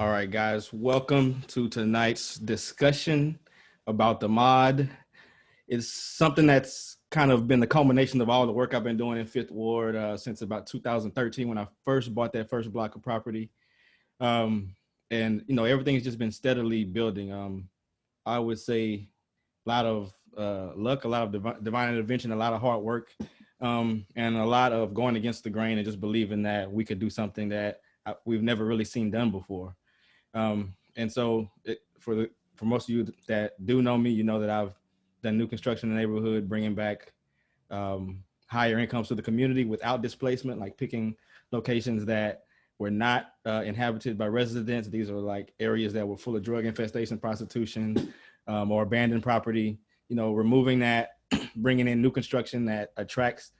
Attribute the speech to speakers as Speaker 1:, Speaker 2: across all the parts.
Speaker 1: All right, guys, welcome to tonight's discussion about the mod. It's something that's kind of been the culmination of all the work I've been doing in Fifth Ward since about 2013 when I first bought that first block of property. And, everything's just been steadily building. I would say a lot of luck, a lot of divine intervention, a lot of hard work, and a lot of going against the grain and just believing that we could do something that we've never really seen done before. And so for most of you that do know me, you know that I've done new construction in the neighborhood, bringing back higher incomes to the community without displacement, like picking locations that were not inhabited by residents. These are like areas that were full of drug infestation, prostitution, or abandoned property, removing that, bringing in new construction that attracts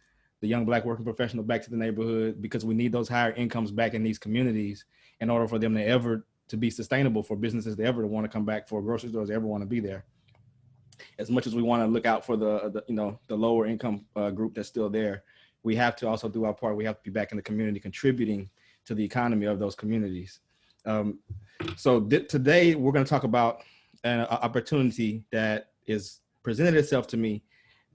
Speaker 1: the young Black working professional back to the neighborhood, because we need those higher incomes back in these communities in order for them to be sustainable, for businesses to ever want to come back, for grocery stores to ever want to be there. As much as we want to look out for the lower income group that's still there, we have to also do our part. We have to be back in the community, contributing to the economy of those communities. Today we're going to talk about an opportunity that is presented itself to me.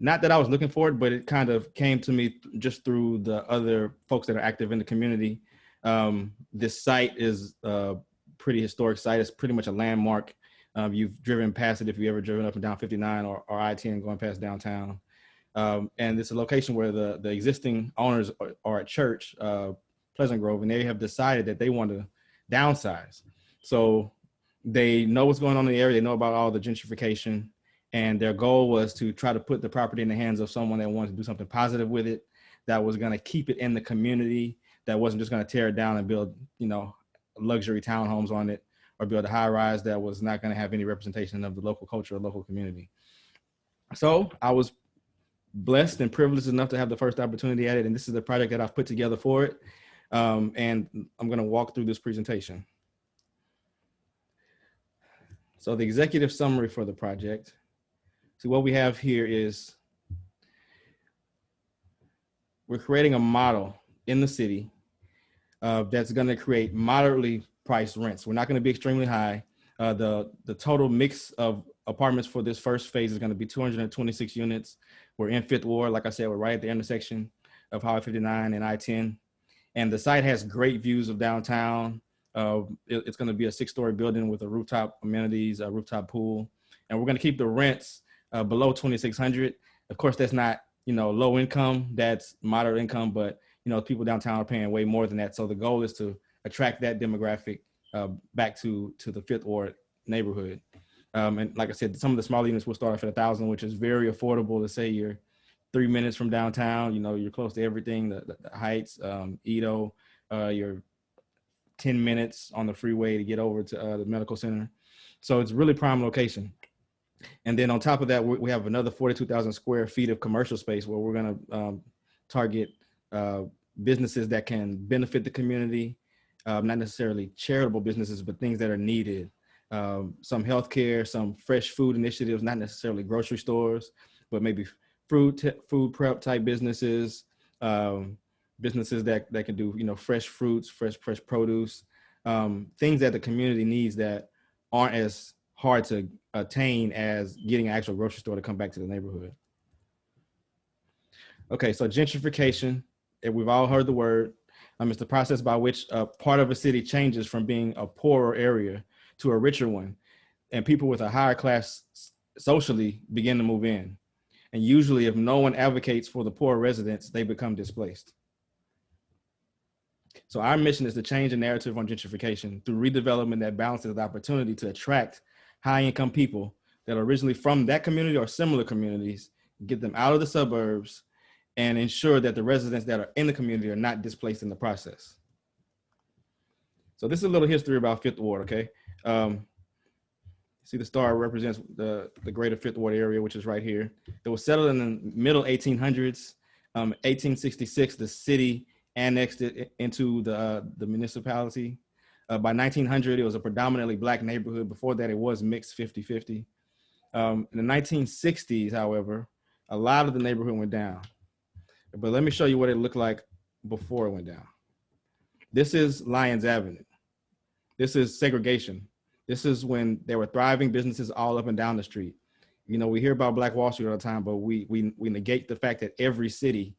Speaker 1: Not that I was looking for it, but it kind of came to me just through the other folks that are active in the community. This site is a pretty historic site. It's pretty much a landmark. You've driven past it if you've ever driven up and down 59 or I-10 going past downtown. And it's a location where the existing owners are at church, Pleasant Grove, and they have decided that they want to downsize. So they know what's going on in the area. They know about all the gentrification. And their goal was to try to put the property in the hands of someone that wanted to do something positive with it, that was going to keep it in the community, that wasn't just going to tear it down and build, luxury townhomes on it, or build a high rise that was not going to have any representation of the local culture or local community. So I was blessed and privileged enough to have the first opportunity at it. And this is the project that I've put together for it. And I'm going to walk through this presentation. So the executive summary for the project. So what we have here is we're creating a model in the city that's going to create moderately priced rents. We're not going to be extremely high. The total mix of apartments for this first phase is going to be 226 units. We're in Fifth Ward. Like I said, we're right at the intersection of Highway 59 and I-10. And the site has great views of downtown. It's going to be a 6-story building with a rooftop amenities, a rooftop pool. And we're going to keep the rents below $2,600. Of course, that's not, low income, that's moderate income, but, people downtown are paying way more than that. So the goal is to attract that demographic back to the Fifth Ward neighborhood. And like I said, some of the smaller units will start off at $1,000, which is very affordable. To say you're 3 minutes from downtown, you're close to everything, the Heights, Edo, you're 10 minutes on the freeway to get over to the medical center. So it's really prime location. And then on top of that, we have another 42,000 square feet of commercial space where we're going to target businesses that can benefit the community, not necessarily charitable businesses, but things that are needed. Some healthcare, some fresh food initiatives, not necessarily grocery stores, but maybe food prep type businesses, businesses that can do, fresh fruits, fresh produce, things that the community needs that aren't as hard to attain as getting an actual grocery store to come back to the neighborhood. Okay, so gentrification, we've all heard the word. It's the process by which a part of a city changes from being a poorer area to a richer one, and people with a higher class socially begin to move in. And usually, if no one advocates for the poor residents, they become displaced. So our mission is to change the narrative on gentrification through redevelopment that balances the opportunity to attract high-income people that are originally from that community or similar communities, get them out of the suburbs, and ensure that the residents that are in the community are not displaced in the process. So this is a little history about Fifth Ward, okay? See the star represents the greater Fifth Ward area, which is right here. It was settled in the middle 1800s. 1866, the city annexed it into the municipality. By 1900, it was a predominantly Black neighborhood. Before that, it was mixed 50-50. In the 1960s, however, a lot of the neighborhood went down. But let me show you what it looked like before it went down. This is Lyons Avenue. This is segregation. This is when there were thriving businesses all up and down the street. You know, we hear about Black Wall Street all the time, but we negate the fact that every city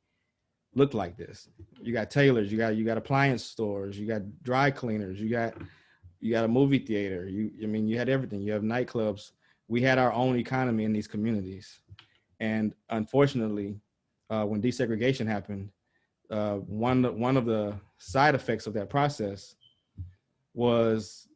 Speaker 1: looked like this. You got tailors, you got appliance stores, you got dry cleaners, you got a movie theater. You had everything. You have nightclubs. We had our own economy in these communities, and unfortunately, when desegregation happened, one of the side effects of that process was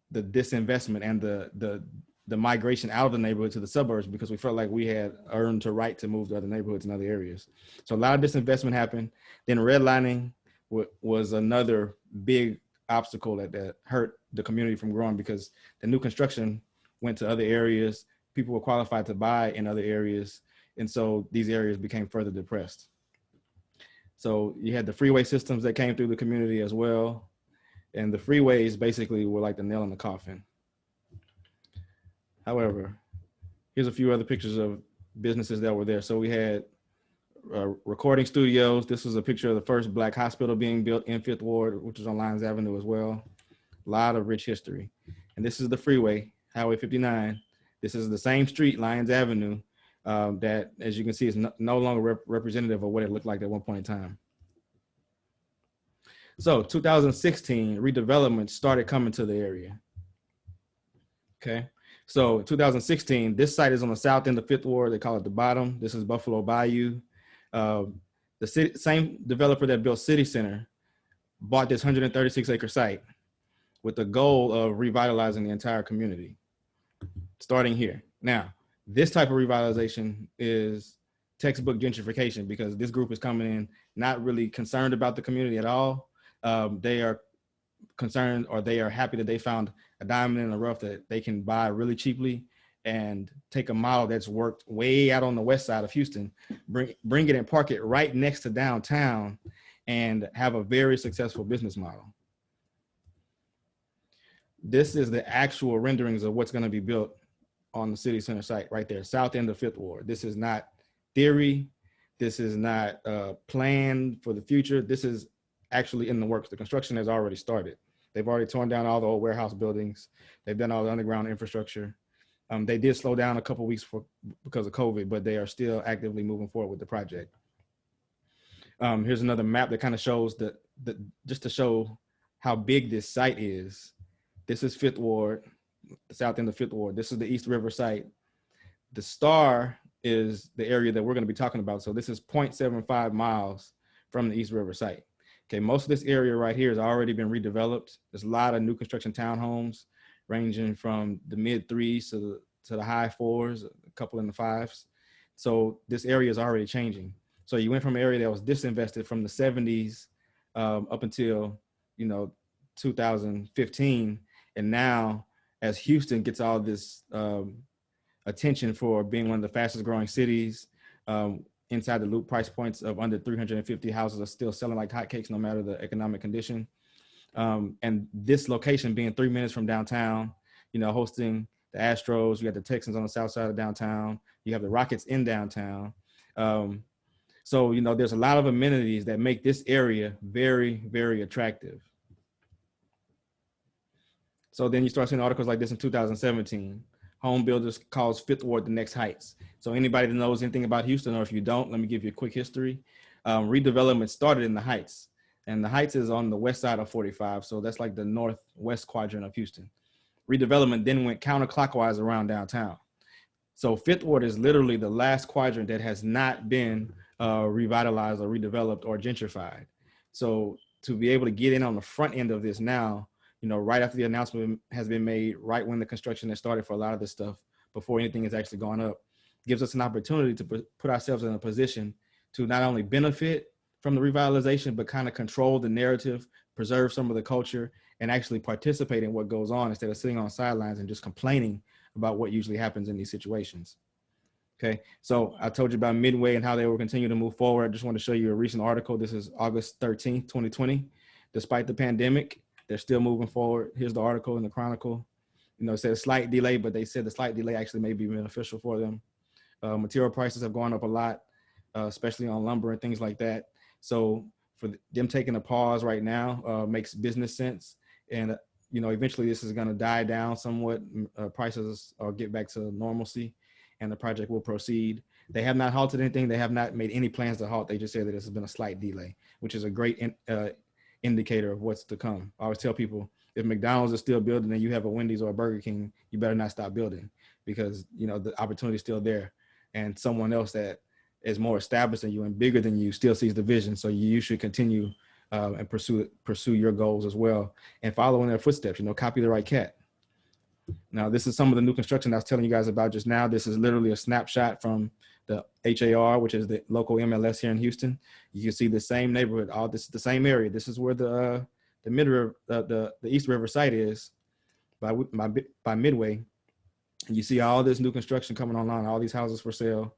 Speaker 1: the disinvestment and the migration out of the neighborhood to the suburbs, because we felt like we had earned the right to move to other neighborhoods and other areas. So a lot of disinvestment happened. Then redlining was another big obstacle that hurt the community from growing, because the new construction went to other areas. People were qualified to buy in other areas. And so these areas became further depressed. So you had the freeway systems that came through the community as well. And the freeways basically were like the nail in the coffin. However, here's a few other pictures of businesses that were there. So we had recording studios. This was a picture of the first Black hospital being built in Fifth Ward, which is on Lyons Avenue as well. A lot of rich history. And this is the freeway, Highway 59. This is the same street, Lyons Avenue, that, as you can see, is no longer representative of what it looked like at one point in time. So 2016, redevelopment started coming to the area. Okay. So 2016, this site is on the south end of Fifth Ward. They call it the Bottom. This is Buffalo Bayou. The same developer that built City Center bought this 136-acre site with the goal of revitalizing the entire community, starting here. Now, this type of revitalization is textbook gentrification, because this group is coming in not really concerned about the community at all. They are concerned, or they are happy that they found a diamond in the rough that they can buy really cheaply and take a model that's worked way out on the west side of Houston, bring it and park it right next to downtown, and have a very successful business model. This is the actual renderings of what's going to be built on the city center site right there, south end of Fifth Ward. This is not theory. This is not planned for the future. This is actually in the works. The construction has already started. They've already torn down all the old warehouse buildings. They've done all the underground infrastructure. They did slow down a couple of weeks because of COVID, but they are still actively moving forward with the project. Here's another map that kind of shows just to show how big this site is. This is Fifth Ward, the south end of Fifth Ward. This is the East River site. The star is the area that we're going to be talking about. So this is 0.75 miles from the East River site. Okay, most of this area right here has already been redeveloped. There's a lot of new construction townhomes ranging from the mid 3s to the high 4s, a couple in the 5s. So this area is already changing. So you went from an area that was disinvested from the 70s up until 2015, and now as Houston gets all this attention for being one of the fastest growing cities, inside the loop, price points of under 350 houses are still selling like hotcakes no matter the economic condition. And this location being 3 minutes from downtown, hosting the Astros, you got the Texans on the south side of downtown, you have the Rockets in downtown. So, there's a lot of amenities that make this area very, very attractive. So then you start seeing articles like this in 2017. Home builders calls Fifth Ward the next Heights. So anybody that knows anything about Houston, or if you don't, let me give you a quick history. Redevelopment started in the Heights, and the Heights is on the west side of 45. So that's like the northwest quadrant of Houston. Redevelopment then went counterclockwise around downtown. So Fifth Ward is literally the last quadrant that has not been revitalized or redeveloped or gentrified. So to be able to get in on the front end of this now, right after the announcement has been made, right when the construction has started for a lot of this stuff, before anything has actually gone up, gives us an opportunity to put ourselves in a position to not only benefit from the revitalization, but kind of control the narrative, preserve some of the culture, and actually participate in what goes on instead of sitting on the sidelines and just complaining about what usually happens in these situations. Okay, so I told you about Midway and how they will continue to move forward. I just want to show you a recent article. This is August 13th, 2020. Despite the pandemic, they're still moving forward. Here's the article in the Chronicle. It said a slight delay, but they said the slight delay actually may be beneficial for them. Material prices have gone up a lot, especially on lumber and things like that. So for them taking a pause right now makes business sense. And eventually this is going to die down somewhat. Prices will get back to normalcy, and the project will proceed. They have not halted anything. They have not made any plans to halt. They just said that this has been a slight delay, which is a great indicator of what's to come. I always tell people, if McDonald's is still building and you have a Wendy's or a Burger King, you better not stop building, because the opportunity is still there, and someone else that is more established than you and bigger than you still sees the vision. So you should continue and pursue your goals as well, and follow in their footsteps. Copy the right cat. Now, this is some of the new construction I was telling you guys about just now. This is literally a snapshot from the HAR, which is the local MLS here in Houston. You can see the same neighborhood. All this is the same area. This is where the mid river, the East River site is by Midway. You see all this new construction coming online, all these houses for sale.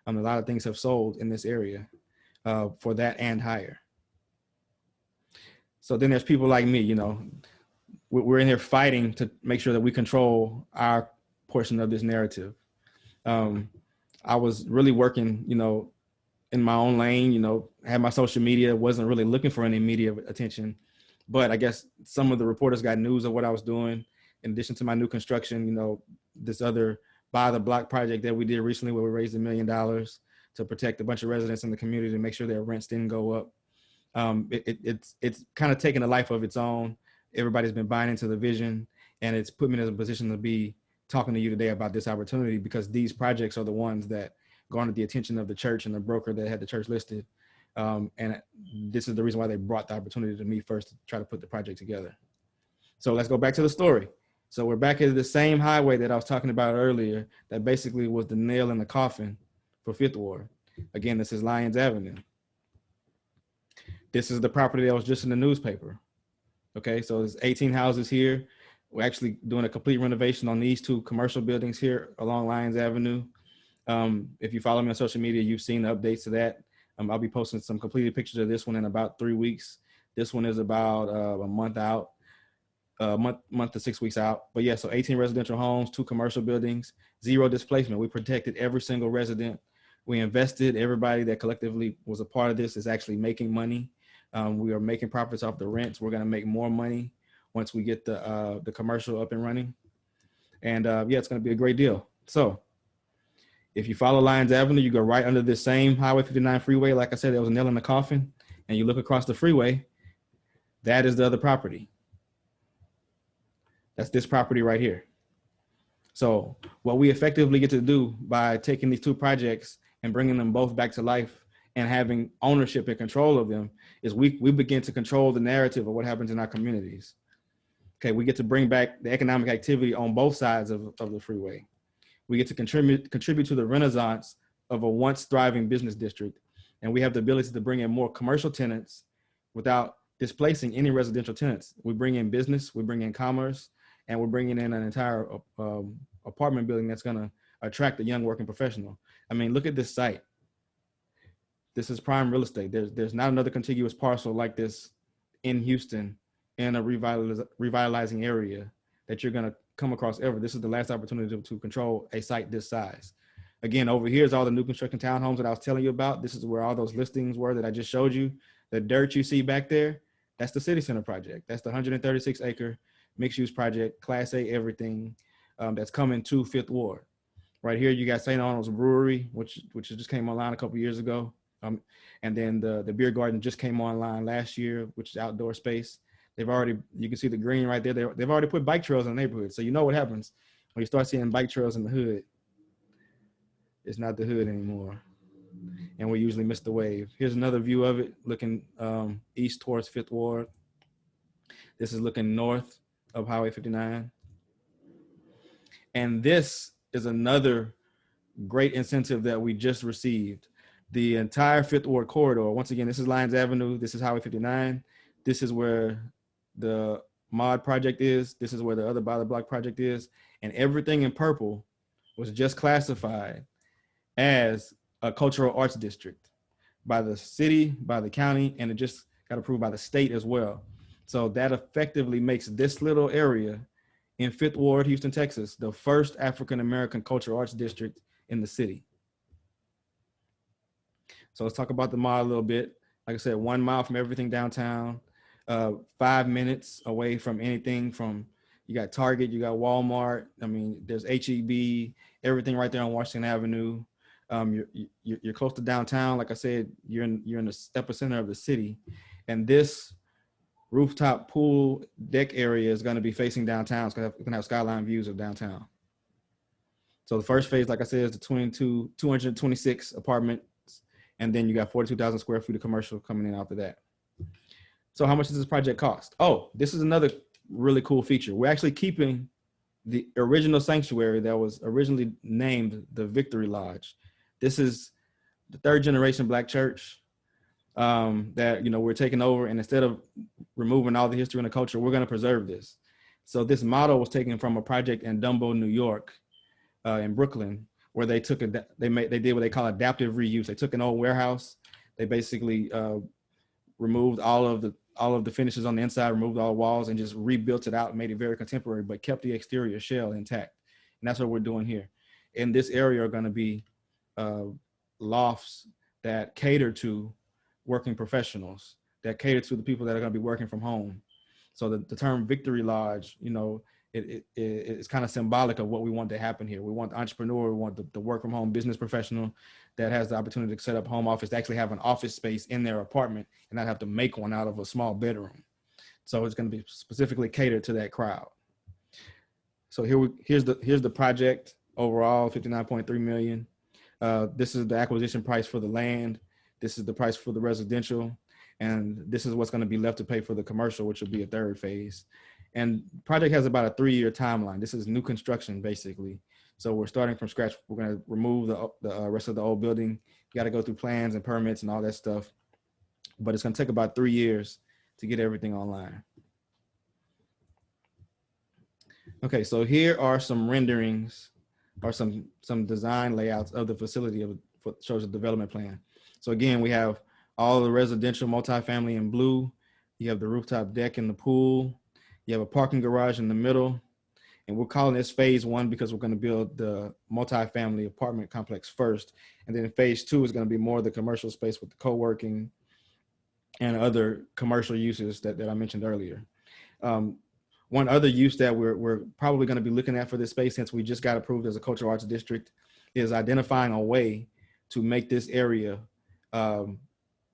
Speaker 1: A lot of things have sold in this area for that and higher. So then there's people like me, we're in here fighting to make sure that we control our portion of this narrative. I was really working, in my own lane, had my social media, wasn't really looking for any media attention. But I guess some of the reporters got news of what I was doing. In addition to my new construction, this other Buy the Block project that we did recently, where we raised $1 million to protect a bunch of residents in the community to make sure their rents didn't go up. It's kind of taken a life of its own. Everybody's been buying into the vision, and it's put me in a position to be talking to you today about this opportunity, because these projects are the ones that garnered the attention of the church and the broker that had the church listed. And this is the reason why they brought the opportunity to me first to try to put the project together. So let's go back to the story. So we're back at the same highway that I was talking about earlier, that basically was the nail in the coffin for Fifth Ward. Again, this is Lyons Avenue. This is the property that was just in the newspaper. Okay, so there's 18 houses here. We're actually doing a complete renovation on these two commercial buildings here along Lyons Avenue. If you follow me on social media, you've seen the updates to that. I'll be posting some completed pictures of this one in about 3 weeks. This one is about a month out, month to 6 weeks out. But yeah, so 18 residential homes, 2 commercial buildings, 0 displacement. We protected every single resident. We invested. Everybody that collectively was a part of this is actually making money. We are making profits off the rents. We're going to make more money once we get the commercial up and running. And yeah, it's going to be a great deal. So if you follow Lyons Avenue, you go right under this same Highway 59 freeway. Like I said, there was a nail in the coffin, and you look across the freeway, that is the other property. That's this property right here. So what we effectively get to do by taking these 2 projects and bringing them both back to life and having ownership and control of them is we begin to control the narrative of what happens in our communities. Okay, we get to bring back the economic activity on both sides of the freeway. We get to contribute to the renaissance of a once thriving business district. And we have the ability to bring in more commercial tenants without displacing any residential tenants. We bring in business, we bring in commerce, and we're bringing in an entire apartment building that's gonna attract a young working professional. I mean, look at this site. This is prime real estate. There's not another contiguous parcel like this in Houston in a revitalizing area that you're gonna come across ever. This is the last opportunity to control a site this size. Again, over here is all the new construction townhomes that I was telling you about. This is where all those listings were that I just showed you. The dirt you see back there, that's the City Center project. That's the 136 acre mixed use project, Class A everything, that's coming to Fifth Ward. Right here, you got St. Arnold's Brewery, which just came online a couple years ago. And then the beer garden just came online last year, which is outdoor space. They've already, you can see the green right there. They've already put bike trails in the neighborhood. So you know what happens when you start seeing bike trails in the hood. It's not the hood anymore. And we usually miss the wave. Here's another view of it, looking east towards Fifth Ward. This is looking north of Highway 59. And this is another great incentive that we just received. The entire Fifth Ward corridor, once again, this is Lyons Avenue, this is Highway 59. This is where the mod project is. This is where the other By the Block project is. And everything in purple was just classified as a cultural arts district by the city, by the county, and it just got approved by the state as well. So that effectively makes this little area in Fifth Ward, Houston, Texas, the first African-American cultural arts district in the city. So let's talk about the mod a little bit. Like I said, 1 mile from everything downtown. 5 minutes away from anything from, you got Target, you got Walmart. I mean, there's HEB, everything right there on Washington Avenue. You're close to downtown. Like I said, you're in the epicenter of the city, and this rooftop pool deck area is going to be facing downtown. It's going to have skyline views of downtown. So the first phase, like I said, is the 226 apartments, and then you got 42,000 square feet of commercial coming in after that. So how much does this project cost? Oh, this is another really cool feature. We're actually keeping the original sanctuary that was originally named the Victory Lodge. This is the third generation Black church that, you know, we're taking over, and instead of removing all the history and the culture, we're going to preserve this. So this model was taken from a project in Dumbo, New York, in Brooklyn, where they took they did what they call adaptive reuse. They took an old warehouse, they basically removed all of the finishes on the inside, removed all the walls, and just rebuilt it out and made it very contemporary, but kept the exterior shell intact. And that's what we're doing here. In this area are going to be lofts that cater to working professionals, that cater to the people that are going to be working from home. So the term Victory Lodge, you know, it's kind of symbolic of what we want to happen here. We want the entrepreneur, we want the work from home business professional that has the opportunity to set up home office, to actually have an office space in their apartment and not have to make one out of a small bedroom. So it's going to be specifically catered to that crowd. So here's the project overall, 59.3 million. This is the acquisition price for the land. This is the price for the residential. And this is what's going to be left to pay for the commercial, which will be a third phase. And project has about a 3-year timeline. This is new construction, basically. So we're starting from scratch. We're going to remove the rest of the old building. You got to go through plans and permits and all that stuff. But it's going to take about 3 years to get everything online. Okay, so here are some renderings or some design layouts of the facility shows a development plan. So again, we have all the residential multifamily in blue. You have the rooftop deck in the pool. You have a parking garage in the middle. And we're calling this phase 1 because we're going to build the multifamily apartment complex first. And then phase 2 is going to be more of the commercial space with the co-working and other commercial uses that I mentioned earlier. One other use that we're probably going to be looking at for this space, since we just got approved as a cultural arts district, is identifying a way to make this area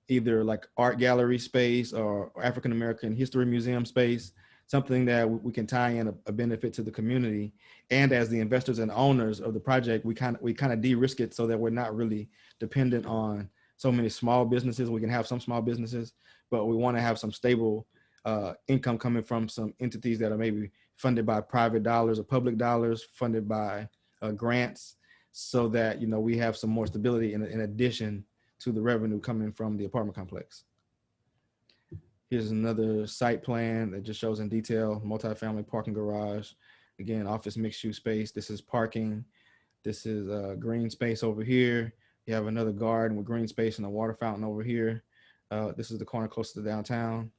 Speaker 1: either like art gallery space or African American history museum space, something that we can tie in a benefit to the community. And as the investors and owners of the project, we kind of de-risk it so that we're not really dependent on so many small businesses. We can have some small businesses, but we want to have some stable income coming from some entities that are maybe funded by private dollars or public dollars, funded by grants, so that, you know, we have some more stability in addition to the revenue coming from the apartment complex. Here's another site plan that just shows in detail, multifamily parking garage. Again, office mixed use space. This is parking. This is green space over here. You have another garden with green space and a water fountain over here. This is the corner close to downtown.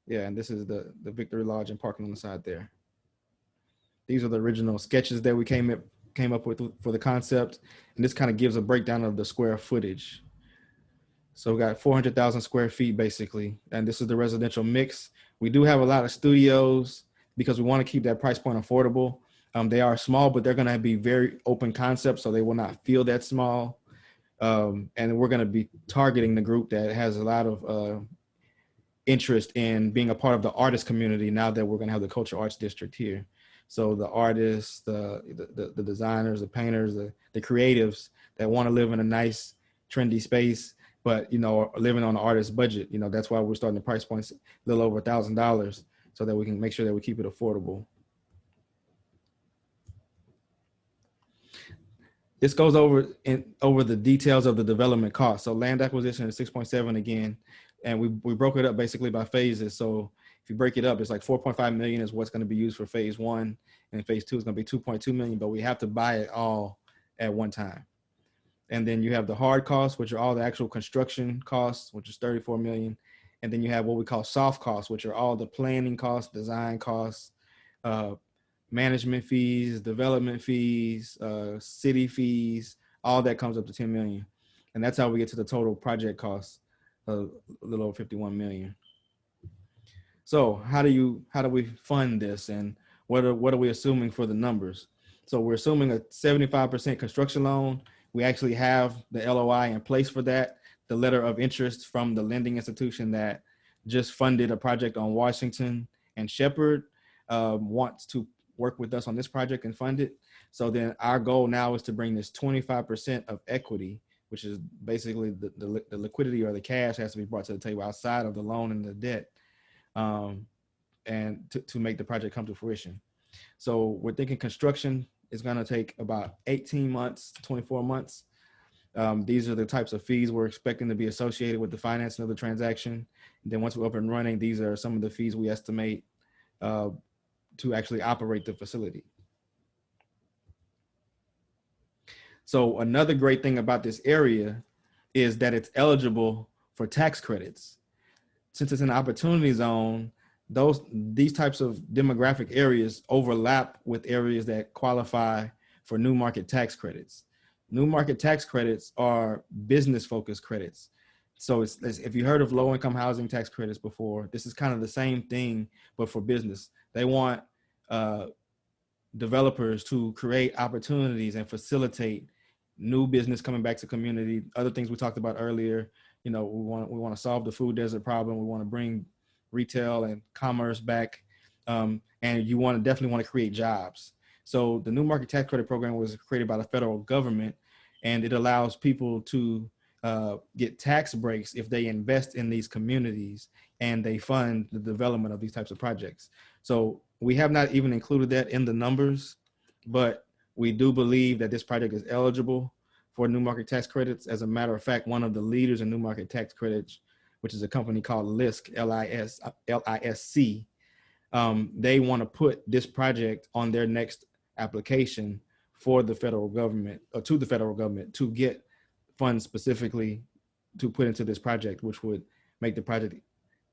Speaker 1: Yeah, and this is the Victory Lodge and parking on the side there. These are the original sketches that we came up with for the concept. And this kind of gives a breakdown of the square footage. So we got 400,000 square feet basically. And this is the residential mix. We do have a lot of studios because we want to keep that price point affordable. They are small, but they're going to be very open concepts, so they will not feel that small. And we're going to be targeting the group that has a lot of interest in being a part of the artist community now that we're going to have the cultural arts district here. So the artists, the designers, the painters, the creatives that want to live in a nice, trendy space, but, you know, living on an artist's budget. You know, that's why we're starting the price points a little over $1,000 so that we can make sure that we keep it affordable. This goes over the details of the development cost. So land acquisition is 6.7 again, and we broke it up basically by phases. So if you break it up, it's like 4.5 million is what's going to be used for phase 1, and phase 2 is going to be 2.2 million, but we have to buy it all at one time. And then you have the hard costs, which are all the actual construction costs, which is 34 million. And then you have what we call soft costs, which are all the planning costs, design costs, management fees, development fees, city fees, all that comes up to 10 million. And that's how we get to the total project cost of a little over 51 million. So how do we fund this, and what are we assuming for the numbers? So we're assuming a 75% construction loan. We actually have the LOI in place for that, the letter of interest from the lending institution that just funded a project on Washington and Shepherd, wants to work with us on this project and fund it. So then our goal now is to bring this 25% of equity, which is basically the liquidity or the cash has to be brought to the table outside of the loan and the debt, and to make the project come to fruition. So we're thinking construction is going to take about 18 months, 24 months. These are the types of fees we're expecting to be associated with the financing of the transaction. And then once we're up and running, these are some of the fees we estimate to actually operate the facility. So another great thing about this area is that it's eligible for tax credits. Since it's an opportunity zone, these types of demographic areas overlap with areas that qualify for new market tax credits. New market tax credits are business focused credits. So if you heard of low income housing tax credits before, this is kind of the same thing, but for business. They want developers to create opportunities and facilitate new business coming back to community. Other things we talked about earlier, we want to solve the food desert problem. We want to bring retail and commerce back, and you definitely want to create jobs. So the new market tax credit program was created by the federal government, and it allows people to get tax breaks if they invest in these communities and they fund the development of these types of projects. So we have not even included that in the numbers, but we do believe that this project is eligible for new market tax credits. As a matter of fact, one of the leaders in new market tax credits, which is a company called LISC, L-I-S-C, they want to put this project on their next application for the federal government, or to the federal government, to get funds specifically to put into this project, which would make the project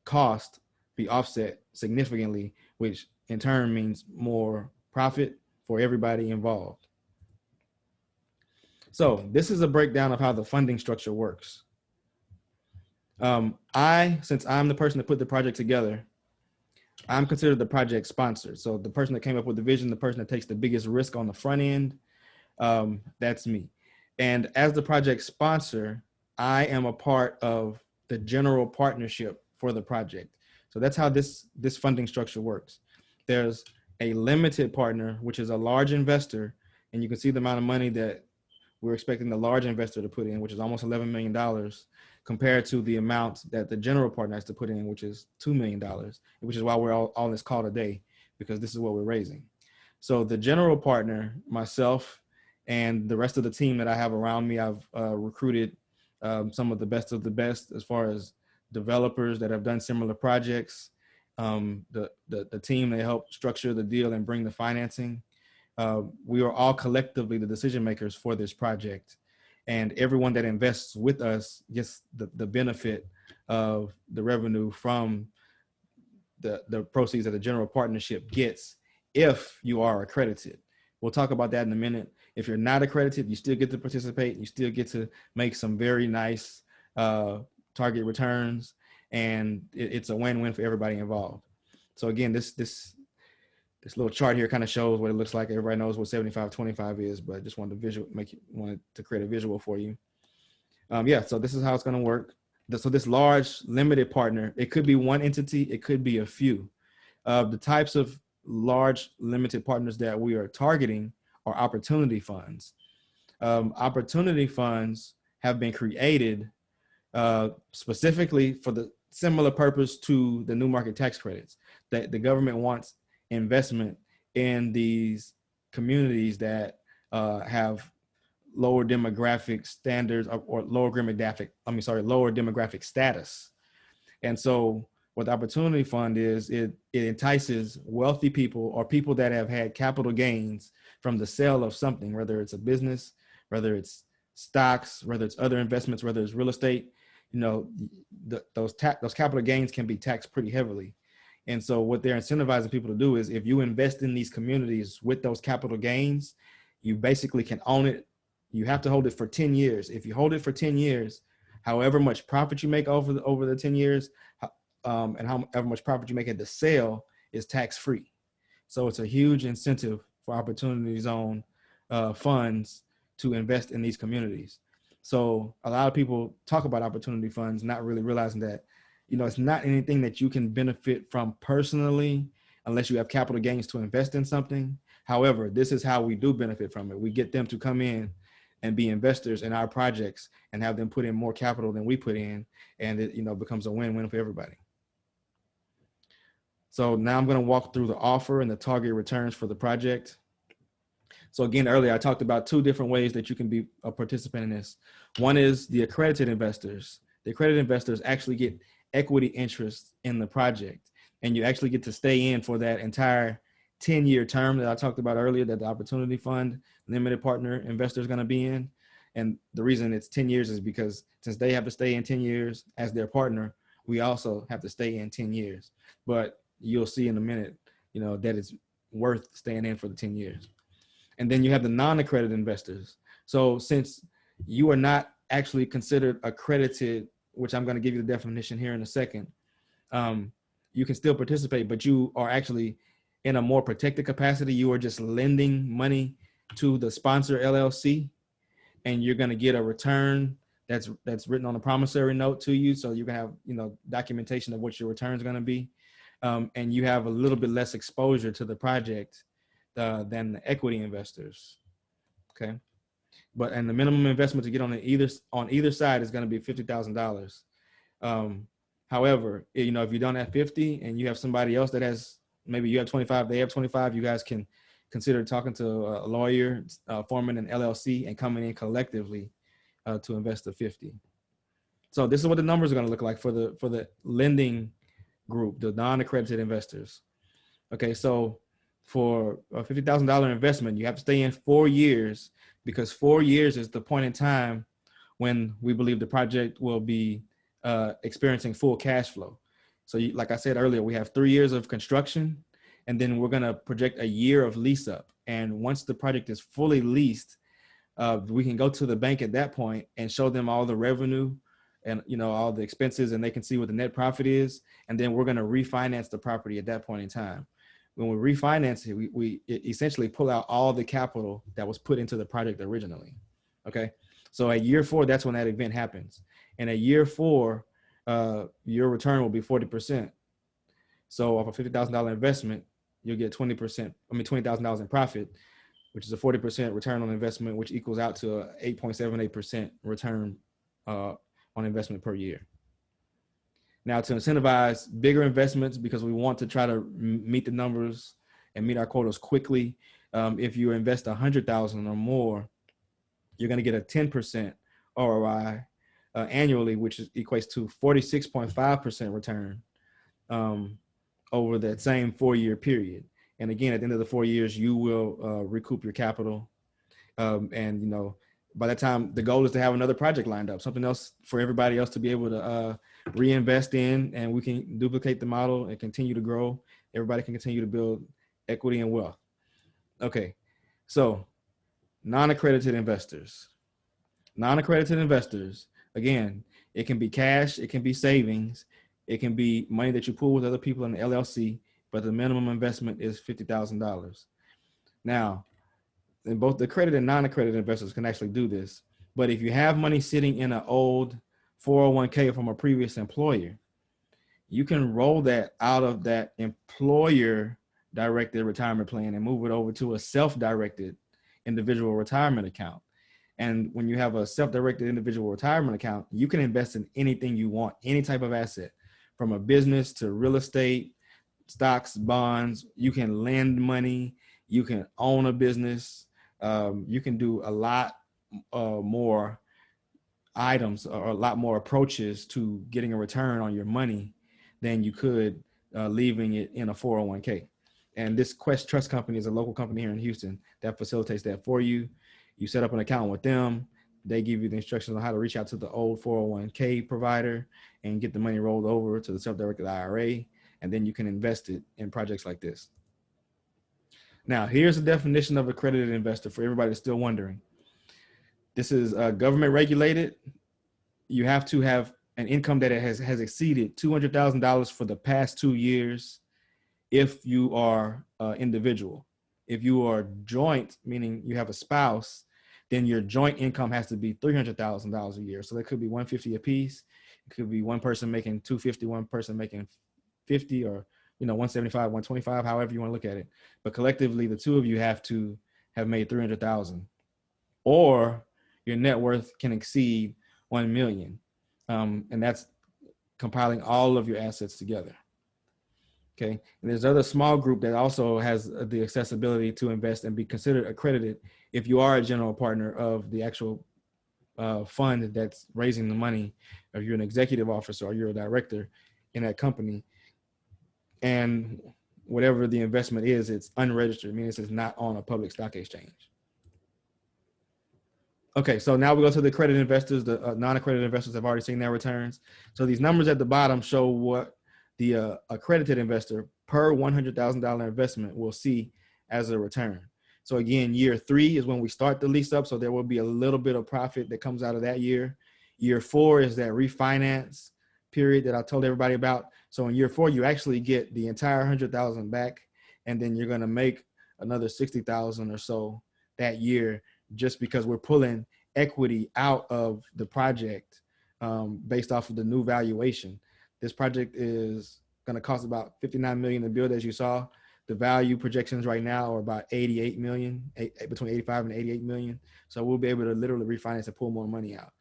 Speaker 1: cost be offset significantly, which in turn means more profit for everybody involved. So this is a breakdown of how the funding structure works. Since I'm the person that put the project together, I'm considered the project sponsor. So the person that came up with the vision, the person that takes the biggest risk on the front end, that's me. And as the project sponsor, I am a part of the general partnership for the project. So that's how this funding structure works. There's a limited partner, which is a large investor, and you can see the amount of money that we're expecting the large investor to put in, which is almost $11 million, compared to the amount that the general partner has to put in, which is $2 million, which is why we're all on this call today, because this is what we're raising. So the general partner, myself, and the rest of the team that I have around me, I've recruited some of the best as far as developers that have done similar projects. The team that helped structure the deal and bring the financing. We are all collectively the decision makers for this project, and everyone that invests with us gets the benefit of the revenue from the proceeds that the general partnership gets if you are accredited. We'll talk about that in a minute. If you're not accredited, you still get to participate. You still get to make some very nice target returns, and it's a win-win for everybody involved. So again, this little chart here kind of shows what it looks like. Everybody knows what 75-25 is, but I just wanted to create a visual for you. So this is how it's going to work. So this large limited partner, it could be one entity, it could be a few. The types of large limited partners that we are targeting are opportunity funds. Opportunity funds have been created specifically for the similar purpose to the new market tax credits, that the government wants investment in these communities that have lower demographic standards or lower demographic status. And so what the opportunity fund is, it entices wealthy people or people that have had capital gains from the sale of something, whether it's a business, whether it's stocks, whether it's other investments, whether it's real estate. Those capital gains can be taxed pretty heavily. And so what they're incentivizing people to do is, if you invest in these communities with those capital gains, you basically can own it. You have to hold it for 10 years. If you hold it for 10 years, however much profit you make over the 10 years, and however much profit you make at the sale is tax-free. So it's a huge incentive for opportunity zone funds to invest in these communities. So a lot of people talk about opportunity funds, not really realizing that, it's not anything that you can benefit from personally unless you have capital gains to invest in something. However, this is how we do benefit from it. We get them to come in and be investors in our projects and have them put in more capital than we put in. And it, becomes a win-win for everybody. So now I'm going to walk through the offer and the target returns for the project. So again, earlier I talked about two different ways that you can be a participant in this. One is the accredited investors. The accredited investors actually get equity interest in the project, and you actually get to stay in for that entire 10-year term that I talked about earlier, that the Opportunity Fund limited partner investor is going to be in. And the reason it's 10 years is because since they have to stay in 10 years as their partner, we also have to stay in 10 years. But you'll see in a minute, that it's worth staying in for the 10 years. And then you have the non-accredited investors. So since you are not actually considered accredited, which I'm going to give you the definition here in a second, you can still participate, but you are actually in a more protected capacity. You are just lending money to the sponsor LLC, and you're going to get a return that's written on a promissory note to you. So you can have, documentation of what your return is going to be. And you have a little bit less exposure to the project than the equity investors. Okay. And the minimum investment to get on either side is going to be $50,000. However, if you don't have 50 and you have somebody else that has, maybe you have 25, they have 25, you guys can consider talking to a lawyer, forming an LLC and coming in collectively to invest the 50. So this is what the numbers are going to look like for the lending group, the non-accredited investors. Okay, so for a $50,000 investment, you have to stay in 4 years, because 4 years is the point in time when we believe the project will be experiencing full cash flow. So like I said earlier, we have 3 years of construction, and then we're going to project a year of lease up. And once the project is fully leased, we can go to the bank at that point and show them all the revenue and all the expenses, and they can see what the net profit is. And then we're going to refinance the property at that point in time. When we refinance it, we essentially pull out all the capital that was put into the project originally. Okay. So at year 4, that's when that event happens. And at year 4, your return will be 40%. So off a $50,000 investment, you'll get $20,000 in profit, which is a 40% return on investment, which equals out to a 8.78% return on investment per year. Now, to incentivize bigger investments, because we want to try to meet the numbers and meet our quotas quickly, if you invest $100,000 or more, you're going to get a 10% ROI annually, which equates to 46.5% return over that same 4-year period. And again, at the end of the 4 years, you will recoup your capital. And by that time, the goal is to have another project lined up, something else for everybody else to be able to reinvest in, and we can duplicate the model and continue to grow. Everybody can continue to build equity and wealth. Okay, so non-accredited investors. Non-accredited investors, again, it can be cash, it can be savings, it can be money that you pool with other people in the LLC, but the minimum investment is $50,000. Now, and both the accredited and non-accredited investors can actually do this. But if you have money sitting in an old 401k from a previous employer, you can roll that out of that employer-directed retirement plan and move it over to a self-directed individual retirement account. And when you have a self-directed individual retirement account, you can invest in anything you want, any type of asset, from a business to real estate, stocks, bonds. You can lend money. You can own a business. You can do a lot more items or a lot more approaches to getting a return on your money than you could leaving it in a 401k. And this Quest Trust Company is a local company here in Houston that facilitates that for you. You set up an account with them. They give you the instructions on how to reach out to the old 401k provider and get the money rolled over to the self-directed IRA. And then you can invest it in projects like this. Now, here's the definition of accredited investor for everybody that's still wondering. This is government regulated. You have to have an income that has exceeded $200,000 for the past 2 years if you are individual. If you are joint, meaning you have a spouse, then your joint income has to be $300,000 a year. So that could be 150 a piece. It could be one person making 250, one person making 50, or 175, 125, however you want to look at it. But collectively, the two of you have to have made 300,000, or your net worth can exceed 1 million, and that's compiling all of your assets together. Okay, and there's another small group that also has the accessibility to invest and be considered accredited if you are a general partner of the actual fund that's raising the money, or you're an executive officer or you're a director in that company, and whatever the investment is, it's unregistered, meaning it's not on a public stock exchange. Okay, so now we go to the accredited investors. The non-accredited investors have already seen their returns. So these numbers at the bottom show what the accredited investor per $100,000 investment will see as a return. So again, year 3 is when we start the lease up. So there will be a little bit of profit that comes out of that year. Year 4 is that refinance period that I told everybody about. So in year 4, you actually get the entire 100,000 back, and then you're going to make another 60,000 or so that year, just because we're pulling equity out of the project based off of the new valuation. This project is going to cost about $59 million to build, as you saw. The value projections right now are about 88 million, between 85 and 88 million. So we'll be able to literally refinance and pull more money out.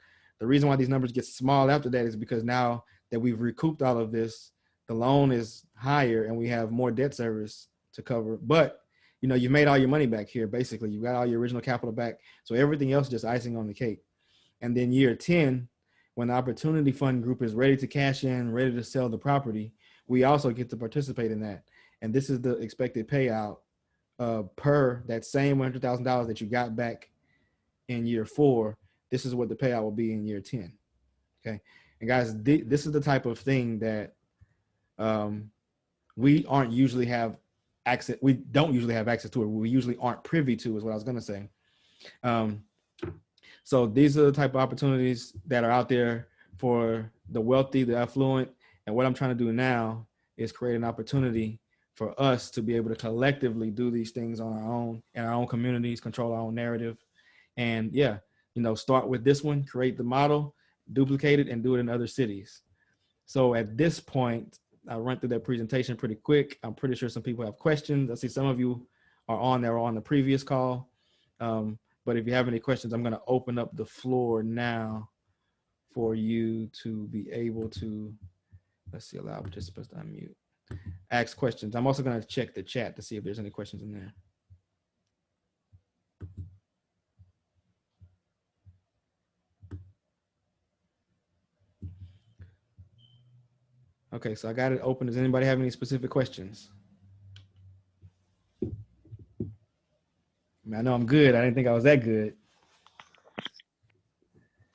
Speaker 1: The reason why these numbers get small after that is because now that we've recouped all of this, the loan is higher and we have more debt service to cover. But you made all your money back here. Basically, you got all your original capital back. So everything else is just icing on the cake. And then year 10, when the opportunity fund group is ready to cash in, ready to sell the property, we also get to participate in that. And this is the expected payout per that same $100,000 that you got back in year 4. This is what the payout will be in year 10. Okay. And guys, this is the type of thing that we don't usually have access to it. We usually aren't privy to, is what I was going to say. So these are the type of opportunities that are out there for the wealthy, the affluent. And what I'm trying to do now is create an opportunity for us to be able to collectively do these things on our own, in our own communities, control our own narrative. And start with this one, create the model, duplicate it, and do it in other cities. So at this point, I run through that presentation pretty quick. I'm pretty sure some people have questions. I see some of you are on there on the previous call. But if you have any questions, I'm going to open up the floor now for you to be able to, let's see, allow participants to unmute, ask questions. I'm also going to check the chat to see if there's any questions in there. Okay, so I got it open. Does anybody have any specific questions? I know I'm good. I didn't think I was that good.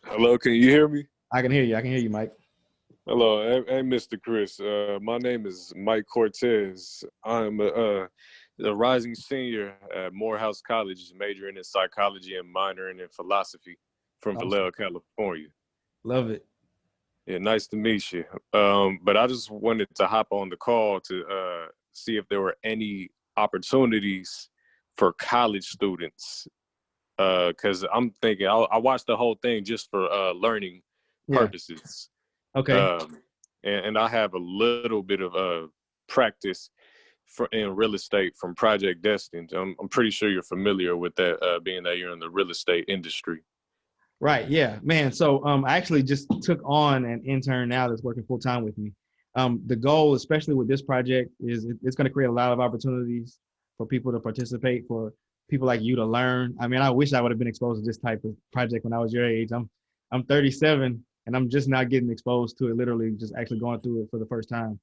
Speaker 2: Hello, can you hear me?
Speaker 1: I can hear you. I can hear you, Mike.
Speaker 2: Hello, hey, Mr. Chris. My name is Mike Cortez. I'm a rising senior at Morehouse College, majoring in psychology and minoring in philosophy from Vallejo, California.
Speaker 1: Love it.
Speaker 2: Yeah, nice to meet you. But I just wanted to hop on the call to see if there were any opportunities for college students. Because I'm thinking, I watched the whole thing just for learning purposes.
Speaker 1: Okay.
Speaker 2: And I have a little bit of practice in real estate from Project Destined. I'm pretty sure you're familiar with that, being that you're in the real estate industry.
Speaker 1: Right. Yeah, man. So I actually just took on an intern now that's working full time with me. The goal, especially with this project, is it's going to create a lot of opportunities for people to participate, for people like you to learn. I mean, I wish I would have been exposed to this type of project when I was your age. I'm 37 and I'm just not getting exposed to it, literally just actually going through it for the first time.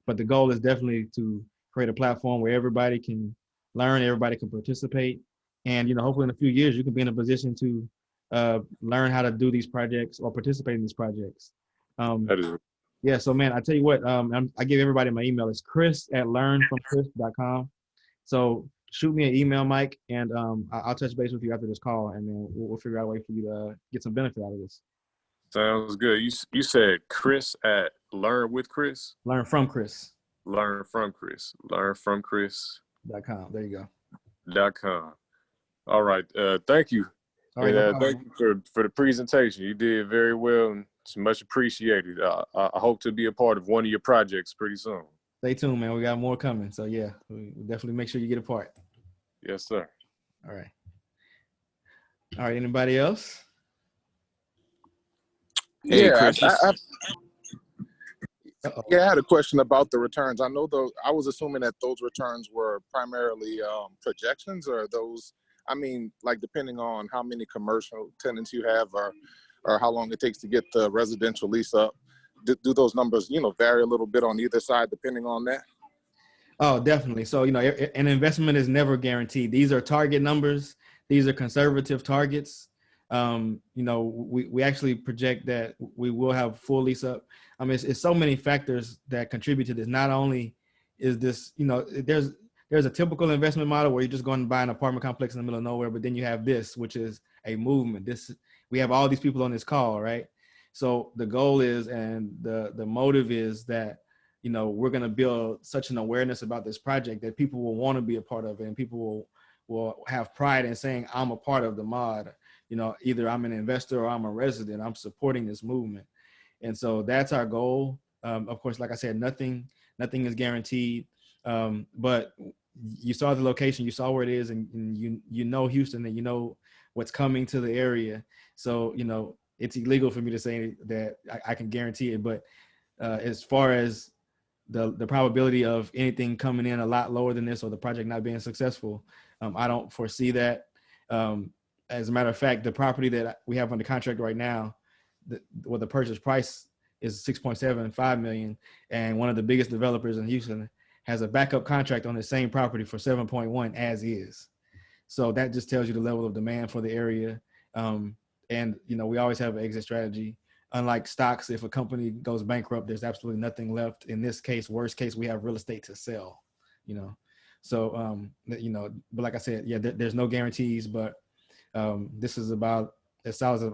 Speaker 1: But the goal is definitely to create a platform where everybody can learn, everybody can participate. And, hopefully in a few years, you can be in a position to learn how to do these projects or participate in these projects. Yeah, so man, I tell you what, I give everybody my email. It's chris@learnfromchris.com. So shoot me an email, Mike, and I'll touch base with you after this call, and then we'll figure out a way for you to get some benefit out of this.
Speaker 2: Sounds good. You said Chris at Learn with Chris?
Speaker 1: Learn from Chris.
Speaker 2: Learn from Chris. Learn from Chris.
Speaker 1: .com. There you
Speaker 2: .com. All right. Thank you.
Speaker 1: go. All right,
Speaker 2: And
Speaker 1: no problem.
Speaker 2: thank you for the presentation. You did very well, and it's much appreciated. I hope to be a part of one of your projects pretty soon.
Speaker 1: Stay tuned, man. We got more coming. So yeah, we definitely make sure you get a part.
Speaker 2: Yes, sir.
Speaker 1: All right. All right. Anybody else?
Speaker 2: Hey,
Speaker 3: Yeah,
Speaker 2: Chris.
Speaker 3: I had a question about the returns. I know I was assuming that those returns were primarily projections, or those, I mean, like depending on how many commercial tenants you have, or how long it takes to get the residential lease up. Do those numbers, vary a little bit on either side depending on that?
Speaker 1: Oh, definitely. So, an investment is never guaranteed. These are target numbers. These are conservative targets. We actually project that we will have full lease up. I mean, it's so many factors that contribute to this. Not only is this, there's a typical investment model where you're just going to buy an apartment complex in the middle of nowhere, but then you have this, which is a movement. We have all these people on this call, right? So the goal is, and the motive is that, we're going to build such an awareness about this project that people will want to be a part of it, and people will have pride in saying, I'm a part of the mod. Either I'm an investor or I'm a resident, I'm supporting this movement. And so that's our goal. Of course, like I said, nothing is guaranteed. But you saw the location, you saw where it is, and you know Houston, and you know what's coming to the area. So, it's illegal for me to say that I can guarantee it. But as far as the probability of anything coming in a lot lower than this, or the project not being successful, I don't foresee that. As a matter of fact, the property that we have under contract right now, the purchase price is $6.75 million, and one of the biggest developers in Houston has a backup contract on the same property for 7.1 as is. So that just tells you the level of demand for the area. And we always have an exit strategy. Unlike stocks, if a company goes bankrupt, there's absolutely nothing left. In this case, worst case, we have real estate to sell. So but like I said, yeah, there's no guarantees, but this is about as solid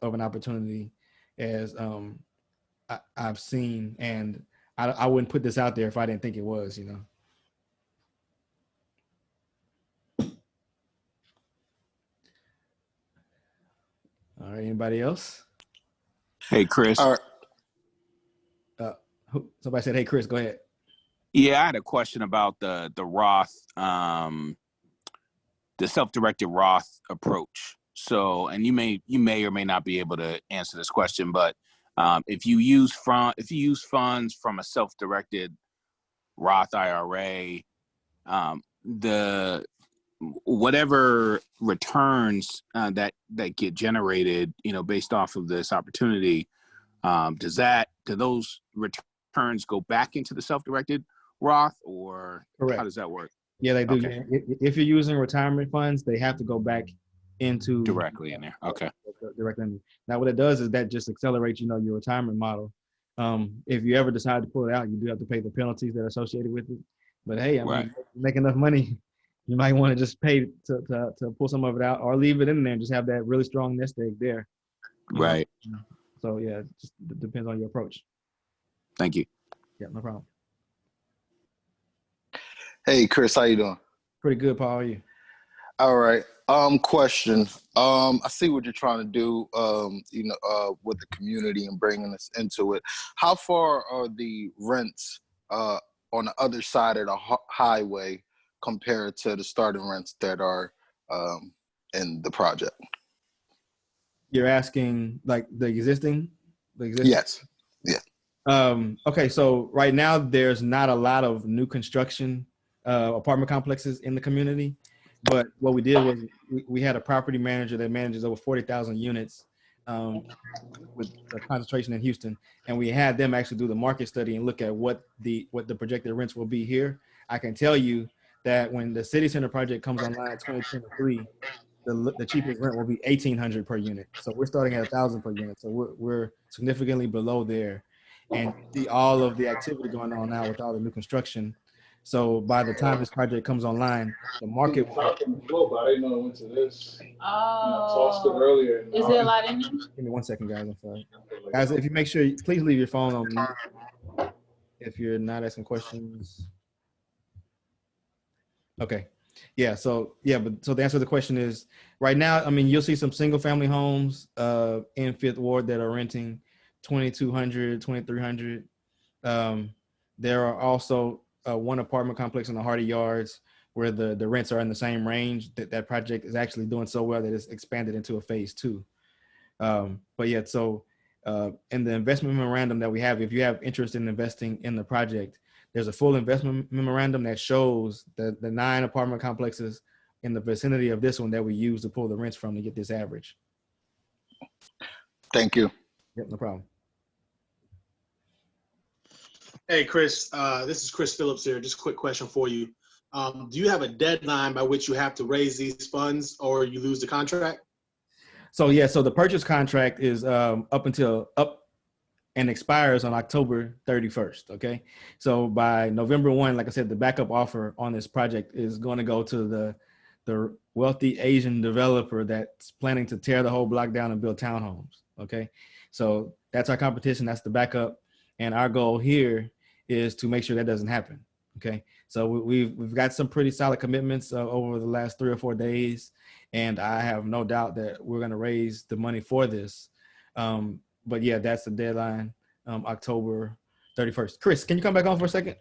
Speaker 1: of an opportunity as I've seen, and I wouldn't put this out there if I didn't think it was. All right, anybody else?
Speaker 4: Hey, Chris.
Speaker 1: Somebody said, "Hey, Chris, go ahead."
Speaker 4: Yeah, I had a question about the Roth, the self-directed Roth approach. So, and you may or may not be able to answer this question, but if you use funds from a self-directed Roth IRA, the whatever returns that get generated, based off of this opportunity, do those returns go back into the self-directed Roth, or
Speaker 1: Correct.
Speaker 4: How does that work?
Speaker 1: Yeah, they do.
Speaker 4: Okay.
Speaker 1: If you're using retirement funds, they have to go back into
Speaker 4: Directly in there. Okay.
Speaker 1: Directly. Now, what it does is that just accelerates, your retirement model. If you ever decide to pull it out, you do have to pay the penalties that are associated with it. But hey, I mean, make enough money, you might want to just pay to pull some of it out, or leave it in there and just have that really strong nest egg there.
Speaker 4: Right.
Speaker 1: So yeah, it just depends on your approach.
Speaker 4: Thank you.
Speaker 1: Yeah, no problem.
Speaker 5: Hey, Chris, how you doing?
Speaker 1: Pretty good, Paul. How are you?
Speaker 5: All right. Question. I see what you're trying to do, with the community and bringing us into it. How far are the rents on the other side of the highway compared to the starting rents that are in the project?
Speaker 1: You're asking like the existing?
Speaker 5: Yes. Yeah.
Speaker 1: Okay, so right now there's not a lot of new construction apartment complexes in the community, but what we did was we had a property manager that manages over 40,000 units with a concentration in Houston, and we had them actually do the market study and look at what the projected rents will be here. I can tell you that when the city center project comes online in 2023, the cheapest rent will be $1,800 per unit. So we're starting at $1,000 per unit. So we're significantly below there, and see all of the activity going on now with all the new construction. So by the time this project comes online, the market will have.
Speaker 3: But I didn't know it went to this. Oh. I tossed it earlier.
Speaker 6: Is there a lot in there?
Speaker 1: Give me 1 second, guys. I'm sorry. Guys, if you make sure, please leave your phone on mute if you're not asking questions. Okay. Yeah. So the answer to the question is right now, I mean, you'll see some single family homes in Fifth Ward that are renting 2,200, 2,300. There are also one apartment complex in the Hardy Yards where the rents are in the same range. That project is actually doing so well that it's expanded into a phase 2. But yeah, so in the investment memorandum that we have, if you have interest in investing in the project, there's a full investment memorandum that shows the 9 apartment complexes in the vicinity of this one that we use to pull the rents from to get this average.
Speaker 5: Thank you.
Speaker 1: Yep, no problem.
Speaker 7: Hey, Chris, this is Chris Phillips here. Just a quick question for you. Do you have a deadline by which you have to raise these funds or you lose the contract?
Speaker 1: So yeah, so the purchase contract is up and expires on October 31st. Okay. So by November 1, like I said, the backup offer on this project is going to go to the wealthy Asian developer that's planning to tear the whole block down and build townhomes. Okay. So that's our competition. That's the backup. And our goal here is to make sure that doesn't happen. Okay. So we've got some pretty solid commitments over the last 3 or 4 days. And I have no doubt that we're going to raise the money for this. But yeah, that's the deadline, October 31st. Chris, can you come back on for a second?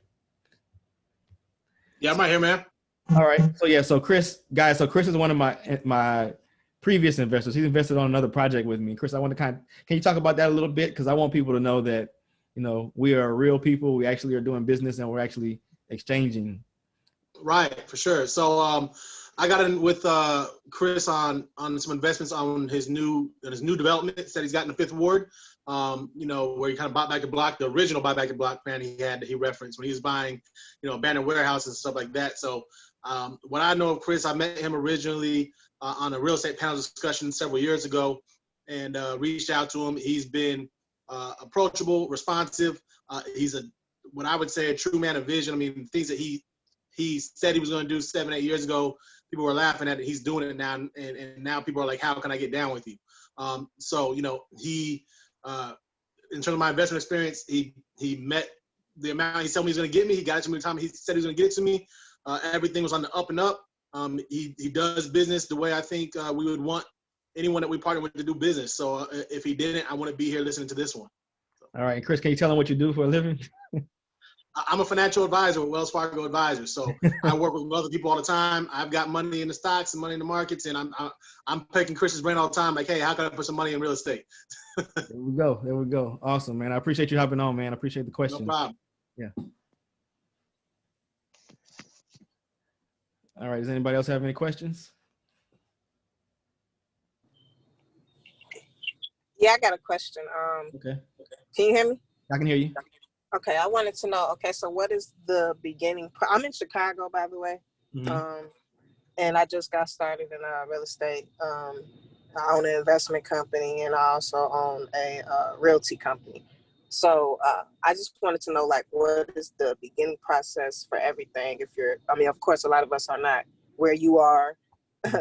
Speaker 7: Yeah, I'm right here, man.
Speaker 1: All right. So yeah, so Chris is one of my previous investors. He's invested on another project with me. Chris, I want to can you talk about that a little bit? Because I want people to know that, we are real people. We actually are doing business and we're actually exchanging.
Speaker 7: Right, for sure. So I got in with Chris on some investments on his new developments that he's got in the Fifth Ward. Where he kind of bought back a block, the original buy back a block plan he referenced when he was buying, abandoned warehouses and stuff like that. So what I know of Chris, I met him originally on a real estate panel discussion several years ago, and reached out to him. He's been approachable, responsive. He's what I would say a true man of vision. I mean, things that he said he was going to do 7-8 years ago, people were laughing at it. He's doing it now, and now people are like, "How can I get down with you?" So he, in terms of my investment experience, he met the amount he told me he's going to get me. He got it to me the time he said he was going to get it to me. Everything was on the up and up. He does business the way I think we would want anyone that we partner with to do business. So if he didn't, I wouldn't be here listening to this one. So.
Speaker 1: All right, Chris, can you tell him what you do for a living?
Speaker 7: I'm a financial advisor with Wells Fargo Advisors. So I work with other people all the time. I've got money in the stocks and money in the markets, and I'm picking Chris's brain all the time. Like, hey, how can I put some money in real estate?
Speaker 1: There we go. Awesome, man. I appreciate you hopping on, man. I appreciate the question.
Speaker 7: No problem.
Speaker 1: Yeah. All right. Does anybody else have any questions?
Speaker 8: Yeah, I got a question.
Speaker 1: Okay.
Speaker 8: Can you hear me?
Speaker 1: I can hear you.
Speaker 8: Okay, I wanted to know, so what is the beginning? I'm in Chicago, by the way.
Speaker 1: Mm-hmm.
Speaker 8: And I just got started in real estate. I own an investment company and I also own a realty company. So I just wanted to know, what is the beginning process for everything? Of course, a lot of us are not where you are.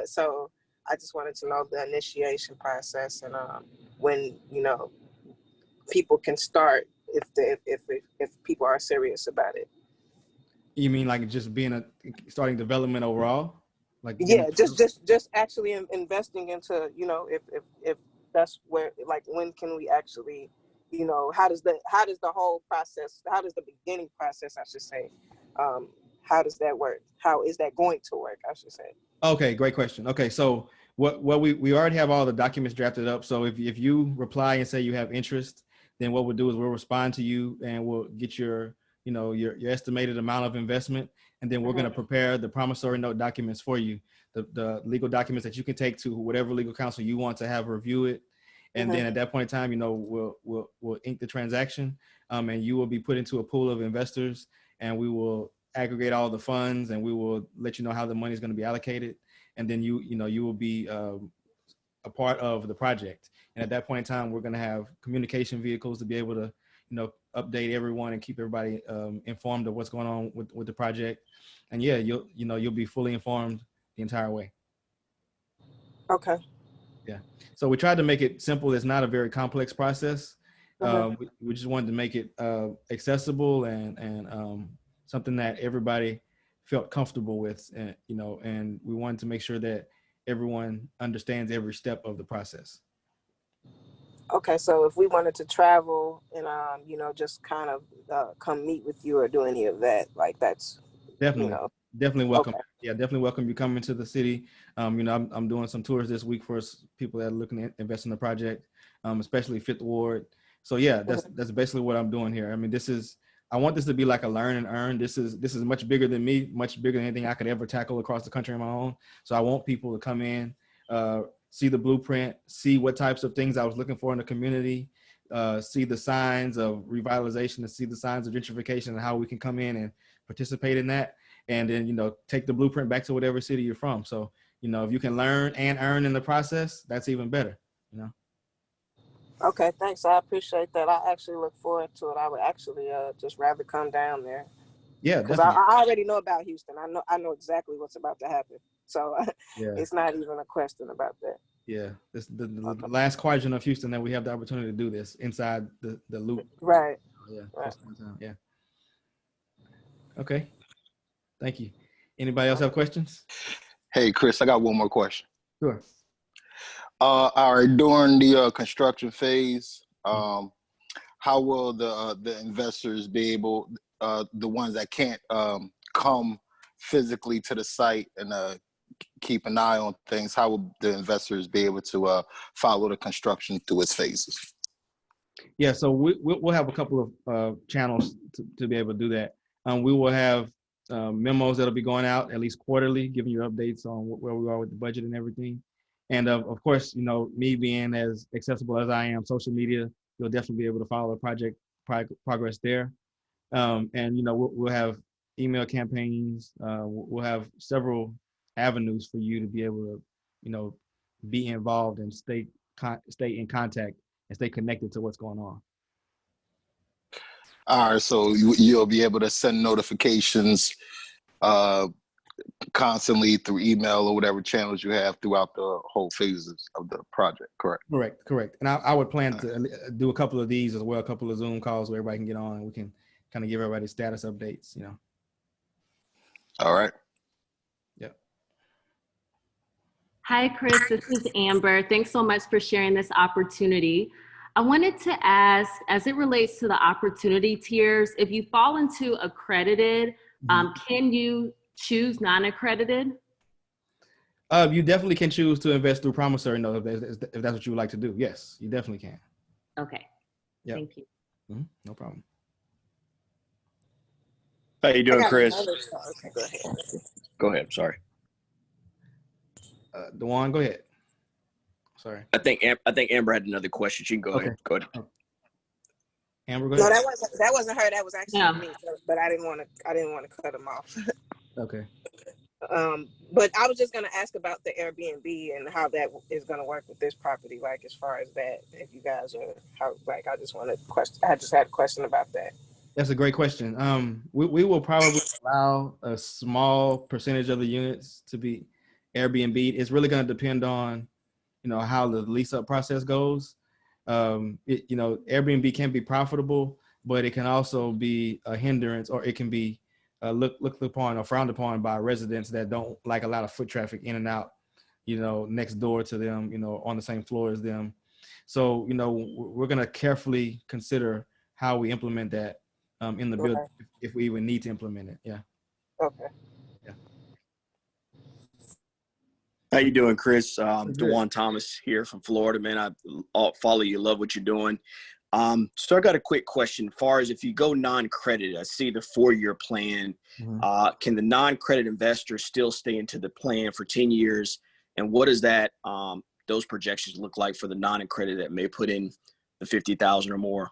Speaker 8: So I just wanted to know the initiation process and when, people can start if people are serious about it.
Speaker 1: You mean like just starting development overall?
Speaker 8: Yeah, just actually investing into, if that's where, when can we actually, how does the whole process, how does the beginning process, I should say, how does that work? How is that going to work, I should say?
Speaker 1: Okay, great question. Okay, so what we already have all the documents drafted up. So if you reply and say you have interest, then what we'll do is we'll respond to you and we'll get your estimated amount of investment. And then we're going to prepare the promissory note documents for you, the legal documents that you can take to whatever legal counsel you want to have review it. And then at that point in time, we'll ink the transaction and you will be put into a pool of investors and we will aggregate all the funds and we will let you know how the money is going to be allocated. And then you will be a part of the project. And at that point in time, we're going to have communication vehicles to be able to, update everyone and keep everybody informed of what's going on with the project. And yeah, you'll be fully informed the entire way.
Speaker 8: Okay.
Speaker 1: Yeah. So we tried to make it simple. It's not a very complex process.
Speaker 8: Mm-hmm.
Speaker 1: We just wanted to make it accessible and something that everybody felt comfortable with, and and we wanted to make sure that everyone understands every step of the process.
Speaker 8: Okay, so if we wanted to travel and just kind of come meet with you or do any of that, like that's
Speaker 1: Definitely welcome.
Speaker 8: Okay.
Speaker 1: Yeah, definitely welcome you coming to the city. I'm doing some tours this week for people that are looking to invest in the project, especially Fifth Ward. So yeah, that's basically what I'm doing here. I mean, I want this to be like a learn and earn. This is much bigger than me, much bigger than anything I could ever tackle across the country on my own. So I want people to come in, see the blueprint, see what types of things I was looking for in the community, see the signs of revitalization, and see the signs of gentrification and how we can come in and participate in that. And then, take the blueprint back to whatever city you're from. So, if you can learn and earn in the process, that's even better,
Speaker 8: Okay, thanks. I appreciate that. I actually look forward to it. I would actually just rather come down there.
Speaker 1: Yeah,
Speaker 8: because I already know about Houston. I know exactly what's about to happen. So
Speaker 1: yeah.
Speaker 8: It's not even a question about that.
Speaker 1: Yeah, this the last quadrant of Houston that we have the opportunity to do this inside the loop.
Speaker 8: Right.
Speaker 1: Yeah.
Speaker 8: Right.
Speaker 1: Yeah. Okay. Thank you. Anybody else have questions?
Speaker 5: Hey, Chris, I got one more question.
Speaker 1: Sure.
Speaker 5: All right, during the construction phase, how will the investors be able, the ones that can't come physically to the site and keep an eye on things, how will the investors be able to follow the construction through its phases?
Speaker 1: Yeah, so we'll have a couple of channels to be able to do that. We will have memos that'll be going out at least quarterly, giving you updates on where we are with the budget and everything. And of course, me being as accessible as I am, social media, you'll definitely be able to follow the project progress there. And we'll have email campaigns. We'll have several avenues for you to be able to, be involved and stay in contact and stay connected to what's going on.
Speaker 5: All right, so you'll be able to send notifications constantly through email or whatever channels you have throughout the whole phases of the project, correct?
Speaker 1: Correct. And I would plan to do a couple of these as well, a couple of Zoom calls where everybody can get on and we can kind of give everybody status updates,
Speaker 5: All right.
Speaker 1: Yep.
Speaker 6: Hi, Chris. This is Amber. Thanks so much for sharing this opportunity. I wanted to ask, as it relates to the opportunity tiers, if you fall into accredited, can you choose non-accredited?
Speaker 1: You definitely can choose to invest through promissory note if that's what you would like to do. Yes, you definitely can.
Speaker 6: Okay. Yep. Thank you.
Speaker 1: No problem.
Speaker 9: How you doing, Chris?
Speaker 8: Okay, go ahead.
Speaker 9: Go ahead. Sorry.
Speaker 1: DeJuan, go ahead. Sorry.
Speaker 9: I think Amber had another question. She can go ahead. Go ahead.
Speaker 1: Amber, go ahead.
Speaker 8: No, that wasn't her. That was actually me. But I didn't want to cut him off.
Speaker 1: Okay.
Speaker 8: But I was just going to ask about the Airbnb and how that is going to work with this property. Like, as far as that, if you guys are I just had a question about that.
Speaker 1: That's a great question. We will probably allow a small percentage of the units to be Airbnb. It's really going to depend on, how the lease up process goes. Airbnb can be profitable, but it can also be a hindrance, or it can be looked upon or frowned upon by residents that don't like a lot of foot traffic in and out, next door to them, on the same floor as them. So, we're going to carefully consider how we implement that in the building, if we even need to implement it. Yeah.
Speaker 8: Okay.
Speaker 1: Yeah.
Speaker 9: How you doing, Chris? DeJuan Thomas here from Florida, man. I follow you, love what you're doing. So I got a quick question. As far as if you go non-credit, I see the 4-year plan. Can the non-credit investor still stay into the plan for 10 years? And what does that those projections look like for the non-credit that may put in the $50,000 or more?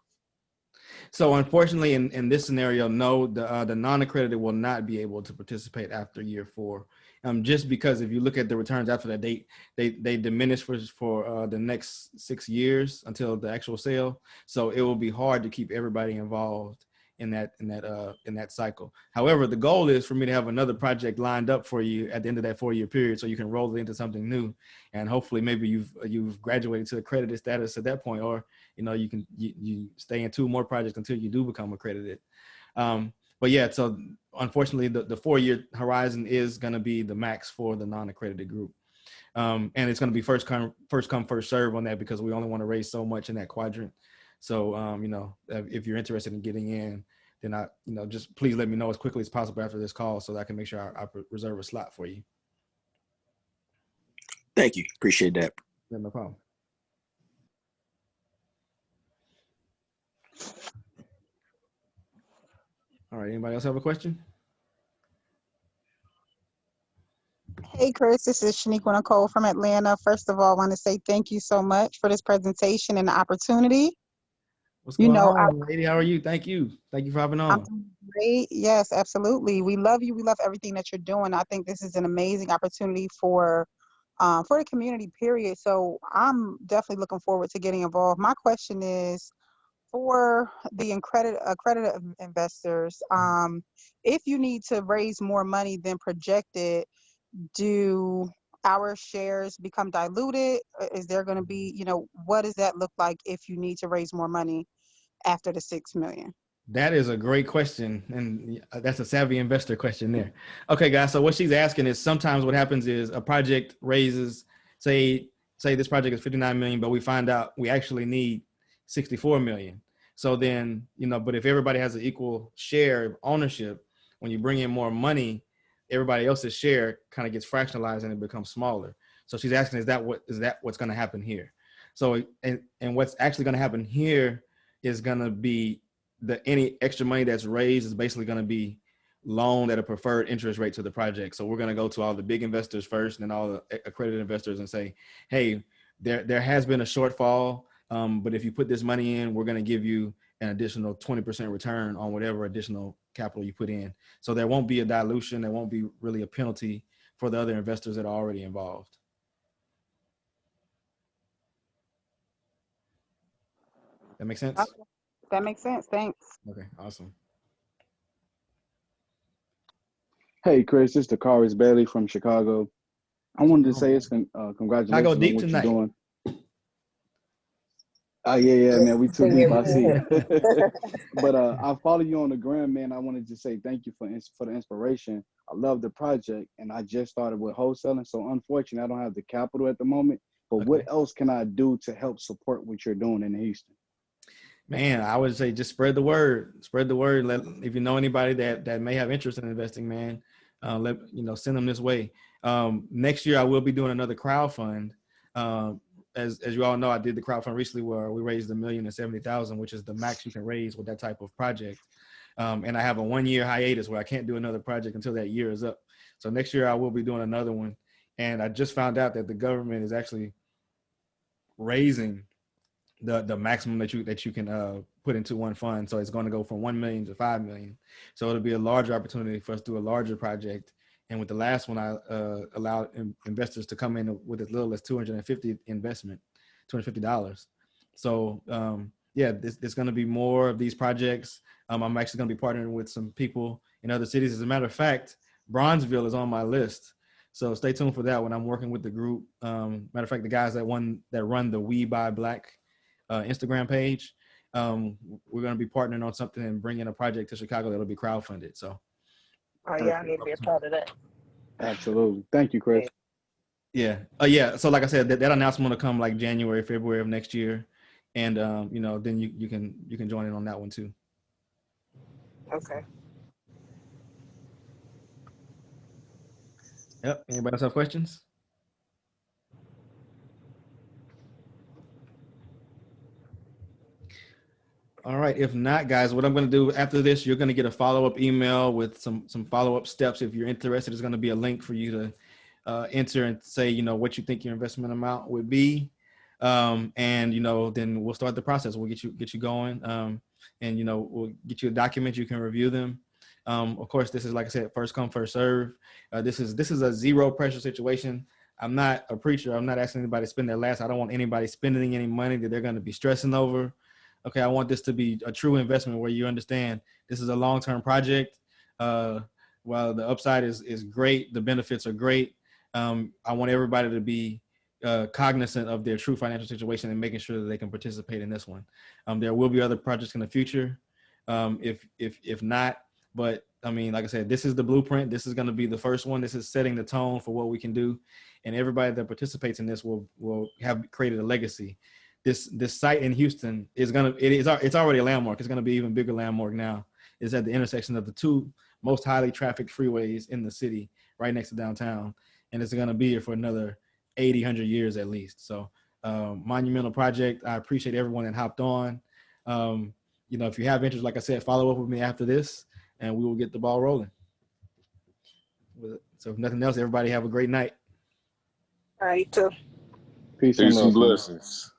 Speaker 1: So unfortunately, in this scenario, no, the non-accredited will not be able to participate after year 4. Just because if you look at the returns after that date, they diminish for the next 6 years until the actual sale. So it will be hard to keep everybody involved in that cycle. However, the goal is for me to have another project lined up for you at the end of that 4-year period, so you can roll it into something new, and hopefully maybe you've graduated to accredited status at that point, or you stay in 2 more projects until you do become accredited. But yeah, so unfortunately, the 4-year horizon is going to be the max for the non-accredited group. And it's going to be first come, first serve on that, because we only want to raise so much in that quadrant. So, if you're interested in getting in, then just please let me know as quickly as possible after this call so that I can make sure I reserve a slot for you.
Speaker 9: Thank you. Appreciate that.
Speaker 1: Yeah, no problem. All right. Anybody else have a question?
Speaker 10: Hey, Chris, this is Shaniqua Nicole from Atlanta. First of all, I want to say thank you so much for this presentation and the opportunity.
Speaker 1: What's going on, lady? How are you? Thank you. Thank you for having on.
Speaker 10: I'm doing great. Yes, absolutely. We love you. We love everything that you're doing. I think this is an amazing opportunity for the community, period. So I'm definitely looking forward to getting involved. My question is, for the accredited investors, if you need to raise more money than projected, do our shares become diluted? Is there going to be, what does that look like if you need to raise more money after the 6 million?
Speaker 1: That is a great question, and that's a savvy investor question there. Okay, guys, so what she's asking is, sometimes what happens is a project raises, say this project is 59 million, but we find out we actually need 64 million. So then, but if everybody has an equal share of ownership, when you bring in more money, everybody else's share kind of gets fractionalized and it becomes smaller. So she's asking, is that what's going to happen here? So, and what's actually going to happen here is going to be any extra money that's raised is basically going to be loaned at a preferred interest rate to the project. So we're going to go to all the big investors first, and then all the accredited investors, and say, hey, there has been a shortfall, but if you put this money in, we're going to give you an additional 20% return on whatever additional capital you put in. So there won't be a dilution. There won't be really a penalty for the other investors that are already involved. That makes sense?
Speaker 10: Okay. That makes sense. Thanks.
Speaker 1: Okay, awesome.
Speaker 11: Hey, Chris, it's Dakaris Bailey from Chicago. I wanted to say congratulations
Speaker 1: I go
Speaker 11: on
Speaker 1: deep
Speaker 11: what
Speaker 1: tonight.
Speaker 11: you're doing. Oh, yeah, man. We too deep, I see. But I follow you on the gram, man. I wanted to say thank you for the inspiration. I love the project, and I just started with wholesaling. So unfortunately, I don't have the capital at the moment. But what else can I do to help support what you're doing in Houston?
Speaker 1: Man, I would say just spread the word. Spread the word. If you know anybody that may have interest in investing, man, send them this way. Next year, I will be doing another crowdfund. As you all know, I did the crowdfund recently where we raised $1,070,000, which is the max you can raise with that type of project. And I have a 1-year hiatus where I can't do another project until that year is up. So next year I will be doing another one. And I just found out that the government is actually raising the maximum that you can put into one fund. So it's going to go from 1 million to 5 million. So it'll be a larger opportunity for us to do a larger project. And with the last one, I allowed investors to come in with as little as $250 investment, $250. So there's going to be more of these projects. I'm actually going to be partnering with some people in other cities. As a matter of fact, Bronzeville is on my list. So stay tuned for that when I'm working with the group. Matter of fact, the guys that run the We Buy Black Instagram page, we're going to be partnering on something and bringing a project to Chicago that'll be crowdfunded. So.
Speaker 8: Oh yeah, I need to be a part of that.
Speaker 11: Absolutely. Thank you, Chris.
Speaker 1: Yeah. So like I said, that announcement will come like January, February of next year. And, then you can join in on that one too.
Speaker 8: Okay.
Speaker 1: Yep. Anybody else have questions? All right. If not, guys, what I'm going to do after this, you're going to get a follow-up email with some follow-up steps. If you're interested, there's going to be a link for you to enter and say, what you think your investment amount would be. And, then we'll start the process. We'll get you going. and we'll get you a document. You can review them. Of course, this is, like I said, first come, first serve. This is a zero pressure situation. I'm not a preacher. I'm not asking anybody to spend their last. I don't want anybody spending any money that they're going to be stressing over. Okay, I want this to be a true investment where you understand this is a long-term project. While the upside is great, the benefits are great. I want everybody to be cognizant of their true financial situation and making sure that they can participate in this one. There will be other projects in the future, if not. But I mean, like I said, this is the blueprint. This is going to be the first one. This is setting the tone for what we can do, and everybody that participates in this will have created a legacy. This site in Houston it's already a landmark. It's going to be even bigger landmark now. It's at the intersection of the two most highly trafficked freeways in the city, right next to downtown, and it's going to be here for another 80, 100 years at least. So, monumental project. I appreciate everyone that hopped on. If you have interest, like I said, follow up with me after this, and we will get the ball rolling. So if nothing else, everybody have a great night.
Speaker 8: All right, you too.
Speaker 11: Peace
Speaker 2: Peace
Speaker 11: and
Speaker 2: and
Speaker 11: love.
Speaker 2: blessings.